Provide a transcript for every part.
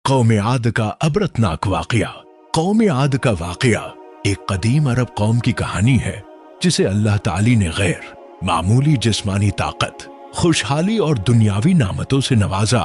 कौम आद का अबरतनाक वाकया। कौम आद का वाकया एक कदीम अरब कौम की कहानी है जिसे अल्लाह ताली ने गैर मामूली जिस्मानी ताकत, खुशहाली और दुनियावी नामतों से नवाजा।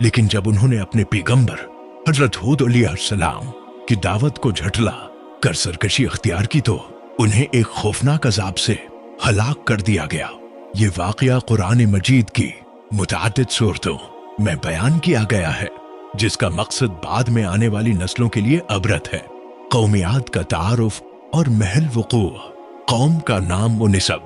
लेकिन जब उन्होंने अपने पैगंबर हजरत हूद अलैहिस्सलाम की दावत को झटला कर सरकशी अख्तियार की तो उन्हें एक खौफनाक अजाब से हलाक कर दिया गया। ये वाकया कुरान मजीद की मुतअद्दिद सूरतों में बयान किया गया है, जिसका मकसद बाद में आने वाली नस्लों के लिए अबरत है। कौम आद का तारुफ और महल वुकू। कौम का नाम व निसब।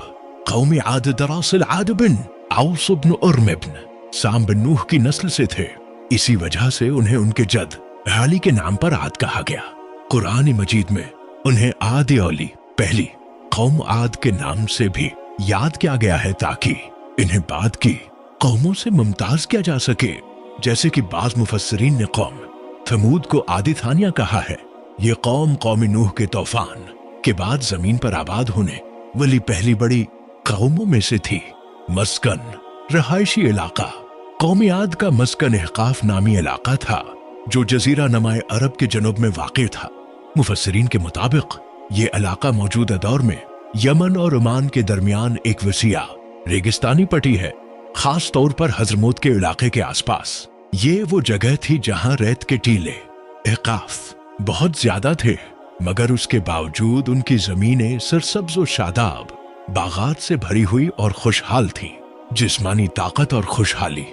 कौम आद दरासिल आद बिन औस बिन उर्म बिन साम बिन नूह की नस्ल से थे। इसी वजह से उन्हें उनके जद हाली के नाम पर आद कहा गया। कुरान मजीद में उन्हें आद औली पहली कौम आद के नाम से भी याद किया गया है ताकि इन्हें बाद की कौमों से मुमताज किया जा सके। जैसे कि बाज मुफस्सिरीन ने कौम थमूद को आदि थानिया कहा है। ये कौम कौमी नूह के तूफान के बाद जमीन पर आबाद होने वाली पहली बड़ी कौमों में से थी। मस्कन रहायशी इलाका। कौमी आद का मस्कन इहकाफ नामी इलाका था जो जजीरा नमाए अरब के जनूब में वाक़ था। मुफस्सिरीन के मुताबिक ये इलाका मौजूदा दौर में यमन और ओमान के दरमियान एक वसीया रेगिस्तानी पट्टी है, खास तौर पर हजरमौत के इलाके के आसपास। ये वो जगह थी जहां रेत के टीले एकाफ बहुत ज्यादा थे, मगर उसके बावजूद उनकी जमीनें सरसब्ज और शादाब बागात से भरी हुई और खुशहाल थी। जिस्मानी ताकत और खुशहाली।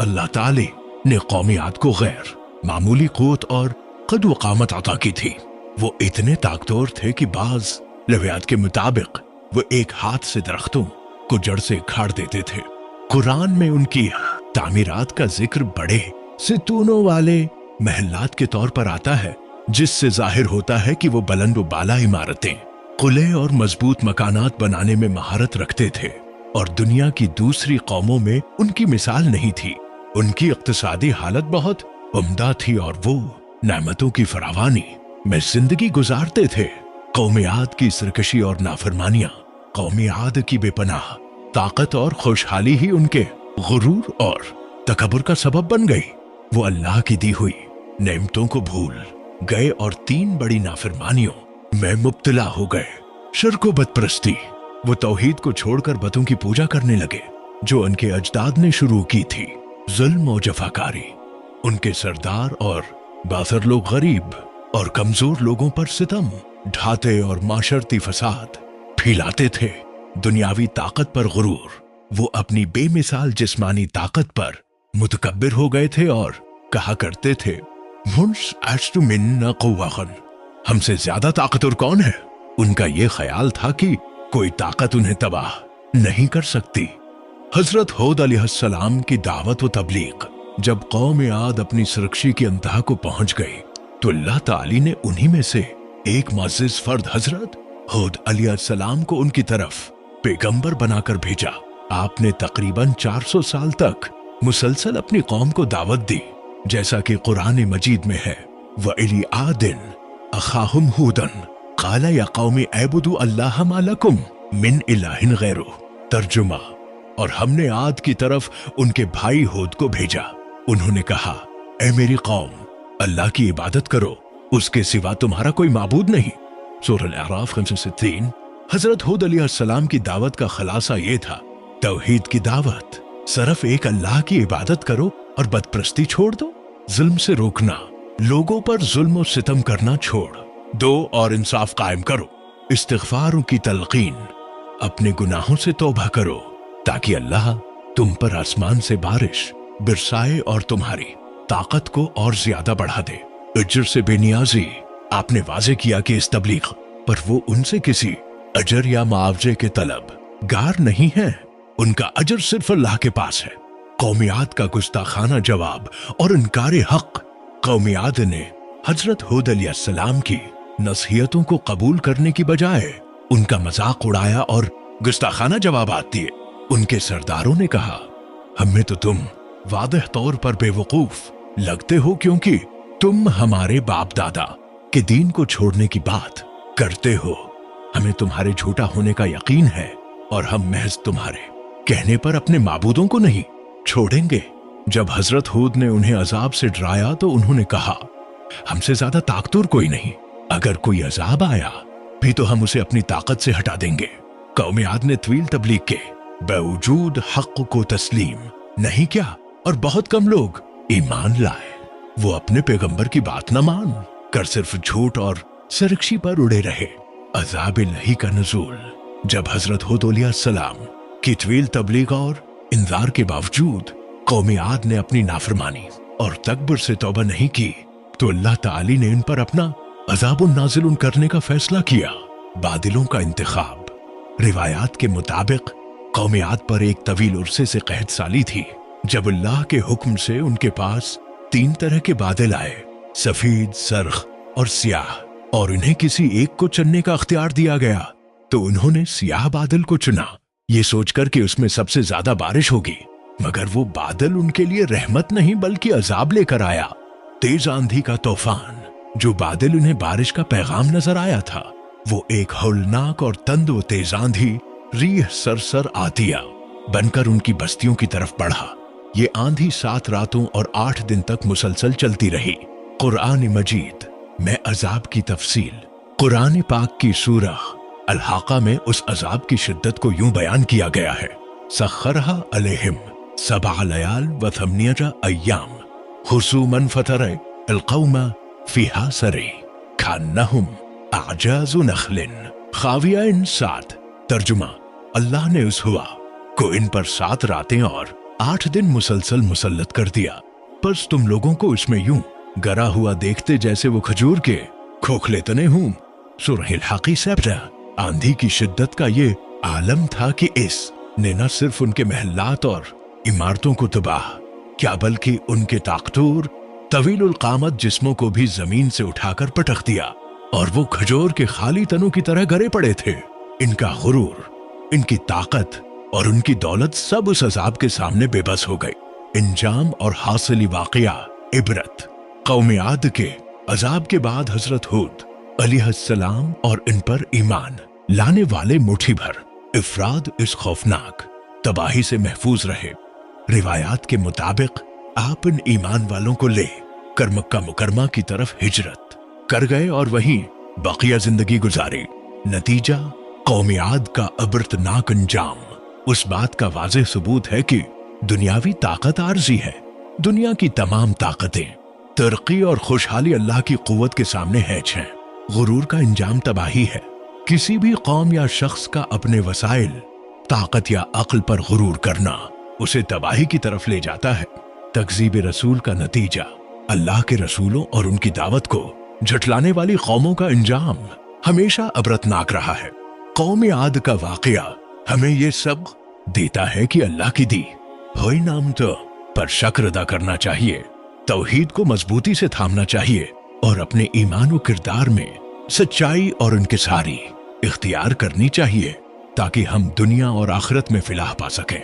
अल्लाह ताली ने कौमी आद को गैर मामूली क़ुव्वत और कद व क़ामत अता की थी। वो इतने ताकतवर थे कि बाज रवायत के मुताबिक वो एक हाथ से दरख्तों को जड़ से उखाड़ देते थे। कुरान में उनकी तामीरात का जिक्र बड़े सितूनों वाले महल्लात के तौर पर आता है, जिससे जाहिर होता है कि वो बुलंद व बाला इमारतें, कुले और मजबूत मकानात बनाने में महारत रखते थे और दुनिया की दूसरी कौमों में उनकी मिसाल नहीं थी। उनकी इक्तिसादी हालत बहुत उम्दा थी और वो नेमतों की फरावानी में जिंदगी गुजारते थे। कौम आद की सरकशी और नाफरमानियां कौम आद की बेपनाह ताकत और खुशहाली ही उनके गुरूर और तकब्बुर का सबब बन गई। वो अल्लाह की दी हुई नेमतों को भूल गए और तीन बड़ी नाफरमानियों में मुब्तला हो गए। शिर्क व बदपरस्ती। वो तौहीद को छोड़कर बतों की पूजा करने लगे जो उनके अजदाद ने शुरू की थी। जुल्म और जफाकारी। उनके सरदार और बासर लोग गरीब और कमजोर लोगों पर सितम ढाते और माशरती फसाद फैलाते थे। दुनियावी ताकत पर गुरूर। वो अपनी बेमिसाल जिस्मानी ताकत पर मुतकब्बिर हो गए थे और कहा करते थे, मुन्स अश्तु मिन्ना क़ुव्वतन, हमसे ज्यादा ताकतवर कौन है। उनका ये ख्याल था कि कोई ताकत उन्हें तबाह नहीं कर सकती। हजरत हूद अलैहिस्सलाम की दावत व तबलीग। जब कौम आद अपनी सुरक्षी की अंतहा को पहुंच गई तो अल्लाह ताली ने उन्हीं में से एक मुअज़्ज़िज़ फर्द हजरत हूद अलैहिस्सलाम को उनकी तरफ पैगंबर बनाकर भेजा। आपने तकरीबन 400 साल तक मुसलसल अपनी कौम को दावत दी, जैसा कि कुरान मजीद में है। व इली आदिन अखाहुम हूदन क़ाला या कौमी अबुदु अल्लाह मा लकुम मिन इलाहिन गैरुह। तर्जुमा। और हमने आद की तरफ उनके भाई हूद को भेजा। उन्होंने कहा, ऐ मेरी कौम, अल्लाह की इबादत करो, उसके सिवा तुम्हारा कोई माबूद नहीं। सूरह अल-अराफ 563। हजरत हूद अलैहिस्सलाम की दावत का खलासा ये था, तौहीद की दावत। सिर्फ एक अल्लाह की इबादत करो और बदप्रस्ती छोड़ दो। जुल्म से रोकना। लोगों पर जुल्म और सितम करना छोड़ दो और इंसाफ कायम करो। इस्तिग़फ़ारों की तलक़ीन। अपने गुनाहों से तौबा करो ताकि अल्लाह तुम पर आसमान से बारिश बरसाए और तुम्हारी ताकत को और ज्यादा बढ़ा दे। अजर से बेनियाजी। आपने वाज़े किया कि इस तबलीग पर वो उनसे किसी अजर या मुआवजे के तलब गार नहीं है। उनका अजर सिर्फ अल्लाह के पास है। कौम आद का गुस्ताखाना जवाब और इनकार हक। कौम आद ने हजरत हूद अलैहिस्सलाम की नसीहतों को कबूल करने की बजाय उनका मजाक उड़ाया और गुस्ताखाना जवाबात दिए। उनके सरदारों ने कहा, हमें तो तुम वादह तौर पर बेवकूफ लगते हो, क्योंकि तुम हमारे बाप दादा के दीन को छोड़ने की बात करते हो। हमें तुम्हारे झूठा होने का यकीन है और हम महज तुम्हारे कहने पर अपने माबूदों को नहीं छोड़ेंगे। जब हजरत हूद ने उन्हें अजाब से डराया तो उन्होंने कहा, हमसे ज्यादा ताकतवर कोई नहीं, अगर कोई अजाब आया भी तो हम उसे अपनी ताकत से हटा देंगे। कौम आद ने तवील तबलीग के बावजूद हक को तस्लीम नहीं किया और बहुत कम लोग ईमान लाए। वो अपने पैगंबर की बात न मान कर सिर्फ झूठ और सरकशी पर उड़े रहे। अजाब इलाही का नुज़ूल। जब हजरत हूद अलैहिस्सलाम की तवील तबलीग और इंजार के बावजूद कौम आद ने अपनी नाफरमानी और तकबर से तौबा नहीं की तो अल्लाह ताली ने इन पर अपना अज़ाबुन नाज़िल करने का फैसला किया। बादलों का इंतखाब। रिवायात के मुताबिक कौम आद पर एक तवील उर्से से कहत साली थी जब अल्लाह के हुक्म से उनके पास 3 तरह के बादल आए, सफेद, सरख और सियाह, और इन्हें किसी एक को चुनने का अख्तियार दिया गया तो उन्होंने सियाह बादल को चुना, ये सोचकर कि उसमें सबसे ज्यादा बारिश होगी। मगर वो बादल उनके लिए रहमत नहीं बल्कि अजाब लेकर आया। तेज आंधी का तूफान। जो बादल उन्हें बारिश का पैगाम नजर आया था वो एक हौलनाक और तंद व तेज आंधी रीह सरसर आतिया बनकर उनकी बस्तियों की तरफ बढ़ा। ये आंधी 7 रातों और 8 दिन तक मुसलसल चलती रही। कुरान मजीद में अजाब की तफसील। कुरान पाक की सूरह अल-हाका में उस अजाब की शिद्दत को यूं बयान किया गया है, सख्खरहा अलैहिम 7 लयाल व 8 अय्याम हुसूमन फतरे अल-कौमा फिहा सरे खान्नहुम आजाज़ु नखलिन खावियाइन 7। तर्जुमा, अल्लाह ने उस हुआ को इन पर 7 रातें और 8 दिन मुसलसल मुसल्लत कर दिया, बस तुम लोगों को इसमें यूं गरा हुआ देखते जैसे वो खजूर के खोखले तने हूं। सूरह अल-हाक़ी से आंधी की शिद्दत का ये आलम था कि इस ने न सिर्फ उनके महल्लात और इमारतों को तबाह क्या बल्कि उनके ताकतूर तवीलुल क़ामत जिस्मों को भी जमीन से उठाकर पटक दिया और वो खजूर के खाली तनों की तरह गरे पड़े थे। इनका गुरूर, इनकी ताकत और उनकी दौलत सब उस अजाब के सामने बेबस हो गई। इंजाम और हासिली वाक़िया इबरत। कौम आद के अजाब के बाद हजरत हूद अलैहिस्सलाम और इन पर ईमान लाने वाले मुट्ठी भर इफराद इस खौफनाक तबाही से महफूज रहे। रिवायात के मुताबिक आप इन ईमान वालों को ले कर मक्का मुकरमा की तरफ हिजरत कर गए और वहीं बकिया जिंदगी गुजारी। नतीजा कौम आद का अबरतनाक अंजाम उस बात का वाज़ेह सबूत है कि दुनियावी ताकत आर्जी है। दुनिया की तमाम ताकतें, तरक्की और खुशहाली अल्लाह की कुव्वत के सामने हैच हैं। गुरूर का इंजाम तबाही है। किसी भी कौम या शख्स का अपने वसाइल, ताकत या अक्ल पर गुरूर करना उसे तबाही की तरफ ले जाता है। तकज़ीब रसूल का नतीजा अल्लाह के रसूलों और उनकी दावत को झुठलाने वाली कौमों का इंजाम हमेशा अबरतनाक रहा है। कौम आद का वाक़या हमें ये सबक देता है कि अल्लाह की दी हुई नामत पर शक्र अदा करना चाहिए, तौहीद को मजबूती से थामना चाहिए और अपने ईमान व किरदार में सच्चाई और इंकिसारी इख्तियार करनी चाहिए ताकि हम दुनिया और आखिरत में फलाह पा सकें।